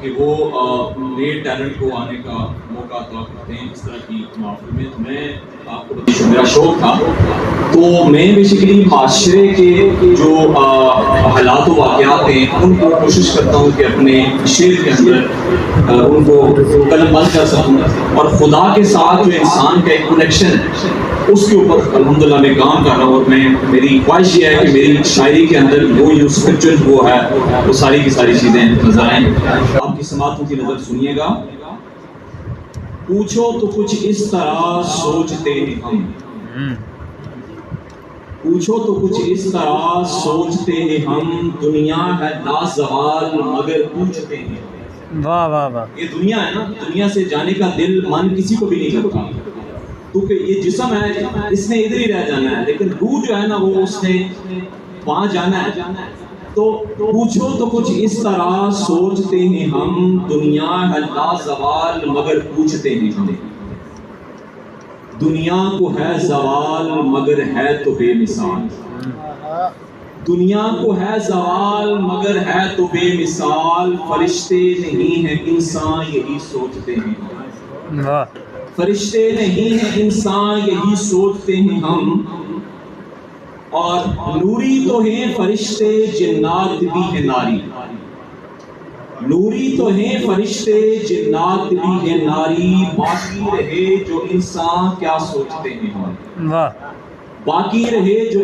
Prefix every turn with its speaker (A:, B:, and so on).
A: کہ وہ نئے ٹیلنٹ کو آنے کا موقع عطا کرتے ہیں اس طرح کی محفل میں. تو میں آپ کو میرا شوق تھا تو میں بیسیکلی معاشرے کے جو حالات و واقعات ہیں ان کو کوشش کرتا ہوں کہ اپنے شعر کے اندر ان کو قلم بند کر سکوں اور خدا کے ساتھ جو انسان کا ایک کنیکشن ہے اس کے اوپر الحمدللہ میں کام کر رہا ہوں. اور میری خواہش یہ ہے کہ میری شاعری کے اندر وہ جو اسکرپچر وہ ہے وہ ساری کی ساری چیزیں نظر آئیں. آپ کی سماعتوں کی نظر سنیے گا. پوچھو تو کچھ اس طرح سوچتے ہیں ہم، پوچھو تو کچھ اس طرح سوچتے ہیں ہم، دنیا ہے لازوال مگر پوچھتے ہیں.
B: واہ واہ واہ.
A: یہ دنیا ہے نا، دنیا سے جانے کا دل من کسی کو بھی نہیں کرتا کیونکہ یہ جسم ہے اس نے ادھر ہی رہ جانا ہے، لیکن روح جو ہے نا وہ اس نے وہاں جانا ہے. تو پوچھو تو کچھ اس طرح سوچتے ہیں ہم، دنیا ہے لازوال مگر پوچھتے ہیں ہم. دنیا کو ہے زوال مگر ہے تو بے مثال، دنیا کو ہے زوال مگر ہے تو بے مثال. فرشتے نہیں ہیں انسان یہی سوچتے ہیں، فرشتے نہیں ہیں انسان یہی سوچتے ہیں ہم. اور نوری تو ہیں فرشتے جنات بھی ہیں ناری، نوری تو ہیں فرشتے جنات بھی ہیں ناری. باقی رہے جو انسان کیا سوچتے ہیں ہم، باقی رہے جو